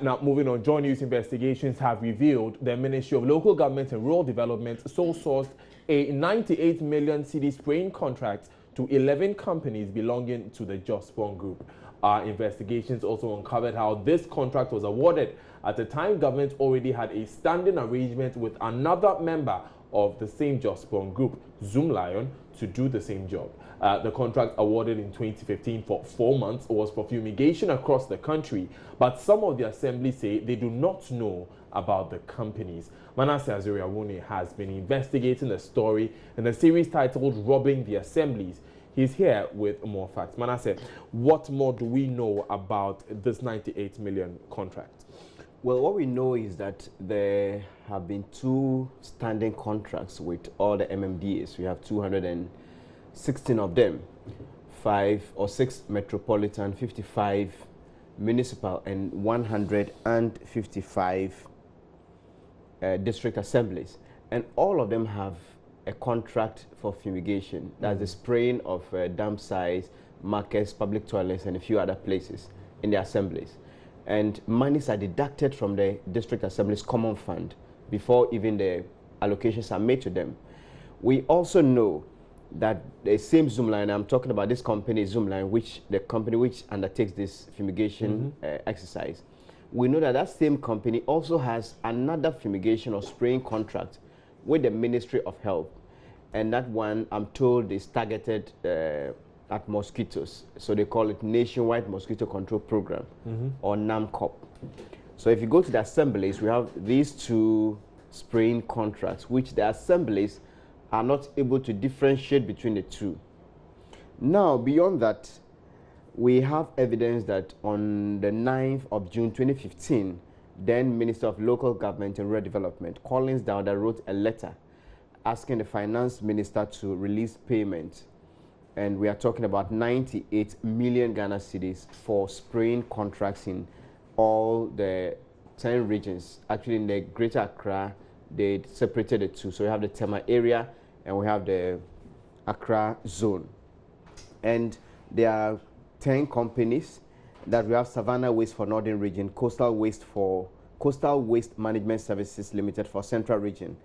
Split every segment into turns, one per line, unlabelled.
Now, moving on, Joint News investigations have revealed the Ministry of Local Government and Rural Development sole-sourced a 98 million cedi spraying contract to 11 companies belonging to the JOSPONG Group. Our investigations also uncovered how this contract was awarded at the time government already had a standing arrangement with another member of the same JOSPONG Group, Zoomlion, to do the same job. The contract awarded in 2015 for 4 months was for fumigation across the country, but some of the assemblies say they do not know about the companies. Manasseh Azuriawuni has been investigating the story in a series titled Robbing the Assemblies. He's here with more facts. Manasseh, what more do we know about this 98 million contract?
Well, what we know is that there have been 2 standing contracts with all the MMDAs. We have 216 of them, 5 or 6 metropolitan, 55 municipal, and 155 district assemblies. And all of them have a contract for fumigation. That's the spraying of dump sites, markets, public toilets, and a few other places in the assemblies. And monies are deducted from the district assembly's common fund before even the allocations are made to them. We also know that the same Zoomlion, I'm talking about this company Zoomlion, which the company which undertakes this fumigation exercise. We know that that same company also has another fumigation or spraying contract with the Ministry of Health, and that one, I'm told, is targeted at mosquitoes. So they call it Nationwide Mosquito Control Program, or NAMCOP. So if you go to the assemblies, we have these 2 spraying contracts, which the assemblies are not able to differentiate between the 2. Now, beyond that, we have evidence that on the 9th of June 2015, then Minister of Local Government and Rural Development, Collins Dowda, wrote a letter asking the Finance Minister to release payment. And we are talking about 98 million Ghana cedis for spraying contracts in all the 10 regions. Actually, in the Greater Accra, they separated the 2. So we have the Tema area and we have the Accra zone. And there are 10 companies that we have: Savannah Waste for Northern Region, Coastal Waste Management Services Limited for Central Region,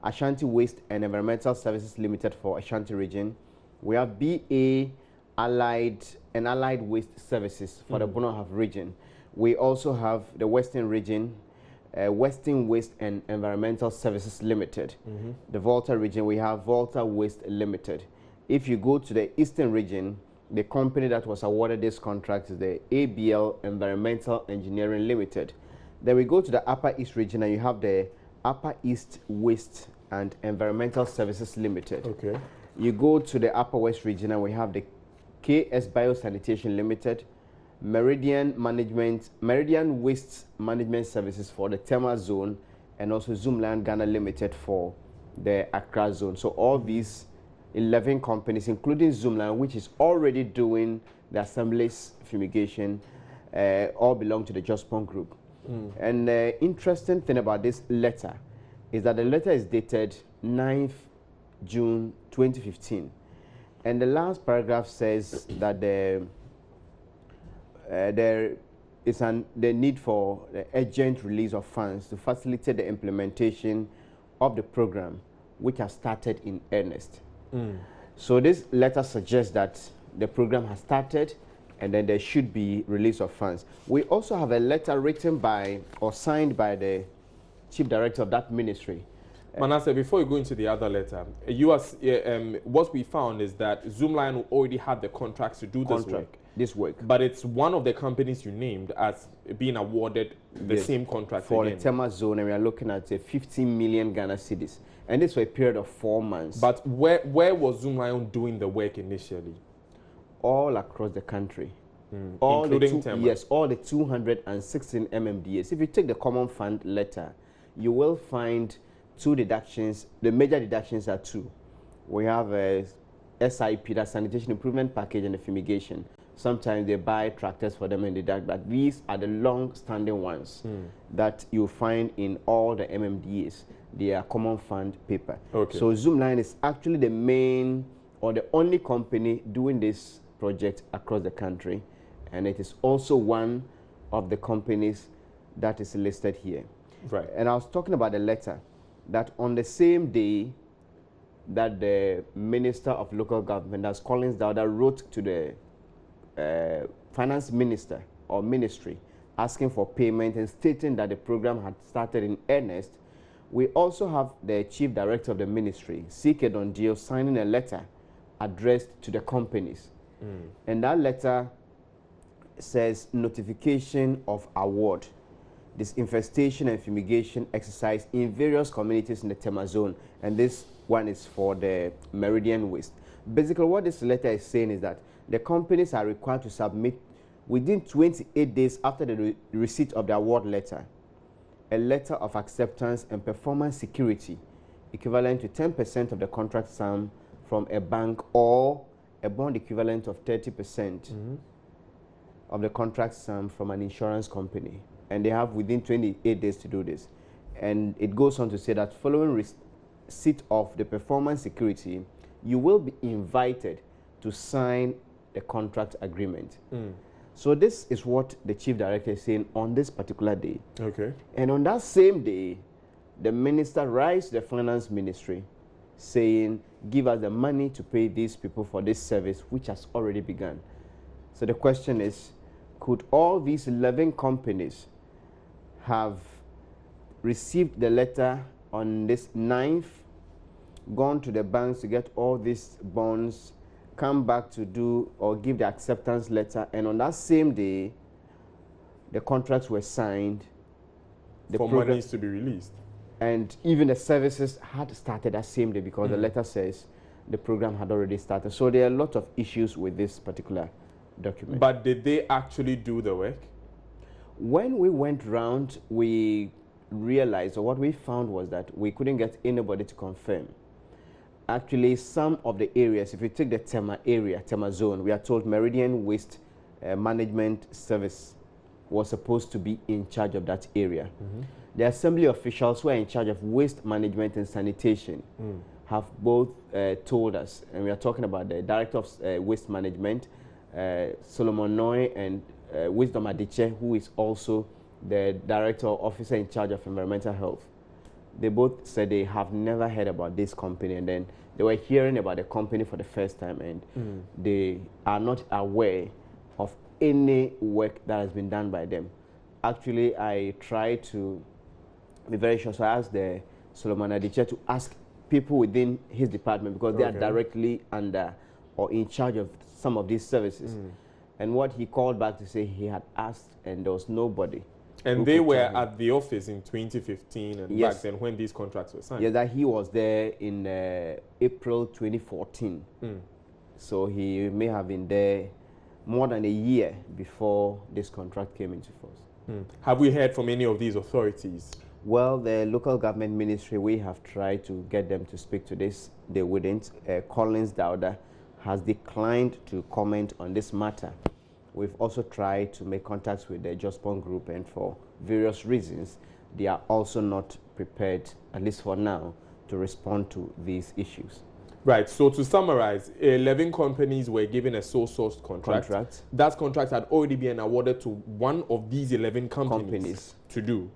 Ashanti Waste and Environmental Services Limited for Ashanti Region. We have BA Allied and Allied Waste Services for the Bono Half Region. We also have the Western Region, Western Waste and Environmental Services Limited. The Volta Region, we have Volta Waste Limited. If you go to the Eastern Region, the company that was awarded this contract is the ABL Environmental Engineering Limited. Then we go to the Upper East Region and you have the Upper East Waste and Environmental Services Limited.
Okay.
You go to the Upper West Region and we have the KS Biosanitation Limited, Meridian Waste Management Services for the Tema Zone, and also Zoomlion Ghana Limited for the Accra Zone. So all these 11 companies, including Zoomlion, which is already doing the assemblies fumigation, all belong to the JOSPONG Group. And the interesting thing about this letter is that the letter is dated 9th June 2015. And the last paragraph says that there is the need for the urgent release of funds to facilitate the implementation of the program, which has started in earnest. So this letter suggests that the program has started and then there should be release of funds. We also have a letter written by or signed by the Chief Director of that ministry.
Manasseh, before you go into the other letter, what we found is that Zoomlion already had the contracts to do this work. But it's one of the companies you named as being awarded the same contract
for
again.
the Tema Zone, and we are looking at 15 million Ghana cedis. And this for a period of 4 months.
But where was Zoomlion doing the work initially?
All across the country.
Including Tema?
Yes, all the 216 MMDAs. If you take the common fund letter, you will find 2 deductions. The major deductions are 2. We have a SIP, that's Sanitation Improvement Package, and the fumigation. Sometimes they buy tractors for them and deduct, but these are the long-standing ones that you find in all the MMDAs. They are common fund paper.
Okay.
So Zoomlion is actually the main or the only company doing this project across the country, and it is also one of the companies that is listed here.
Right.
And I was talking about the letter that on the same day that the Minister of Local Government, that's Collins Dowda, wrote to the Finance Minister or Ministry asking for payment and stating that the program had started in earnest, we also have the Chief Director of the Ministry, C.K. Dondio, signing a letter addressed to the companies. And that letter says notification of award, disinfestation and fumigation exercise in various communities in the Tema zone. And this one is for the Meridian Waste. Basically, what this letter is saying is that the companies are required to submit within 28 days after the receipt of the award letter, a letter of acceptance and performance security equivalent to 10% of the contract sum from a bank or a bond equivalent of 30% of the contract sum from an insurance company. And they have within 28 days to do this. And it goes on to say that following receipt of the performance security, you will be invited to sign the contract agreement. So this is what the Chief Director is saying on this particular day.
Okay.
And on that same day, the Minister writes to the Finance Ministry saying, give us the money to pay these people for this service, which has already begun. So the question is, could all these 11 companies have received the letter on this 9th, gone to the banks to get all these bonds, come back to do or give the acceptance letter, and on that same day, the contracts were signed,
for monies to be released?
And even the services had started that same day because the letter says the program had already started. So there are a lot of issues with this particular document.
But did they actually do the work?
When we went round, we realized, or what we found was that we couldn't get anybody to confirm. Actually, some of the areas, if you take the Tema area, Tema zone, we are told Meridian Waste Management Service was supposed to be in charge of that area. The Assembly officials who are in charge of waste management and sanitation have both told us, and we are talking about the Director of Waste Management, Solomon Noy, and Wisdom Adiche, who is also the Director or Officer in charge of Environmental Health. They both said they have never heard about this company, and then they were hearing about the company for the first time, and they are not aware of any work that has been done by them. Actually, I tried to be very sure, so I asked the Solomon Adiche to ask people within his department because they are directly under or in charge of some of these services. And what he called back to say, he had asked and there was nobody.
And they were at the office in 2015 and back then when these contracts were signed?
Yeah, that he was there in April 2014. So he may have been there more than a year before this contract came into force.
Have we heard from any of these authorities?
Well, the local government ministry, we have tried to get them to speak to this. They wouldn't. Collins Dowda has declined to comment on this matter. We've also tried to make contacts with the JOSPONG Group, and for various reasons, they are also not prepared, at least for now, to respond to these issues.
Right, so to summarize, 11 companies were given a sole-sourced contract. That contract had already been awarded to one of these 11 companies to do.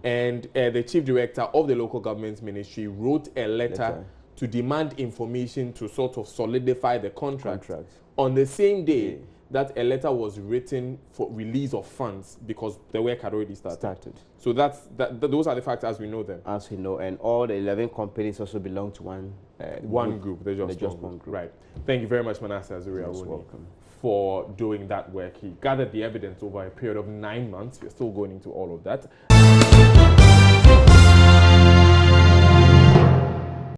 And the Chief Director of the Local Government Ministry wrote a letter to demand information to sort of solidify the contract. On the same day that a letter was written for release of funds because the work had already started. So those are the facts as we know them.
As we know, and all the 11 companies also belong to one group, the JOSPONG Group.
Right. Thank you very much, Manasseh Azuri Awuni, for doing that work. He gathered the evidence over a period of 9 months. We're still going into all of that.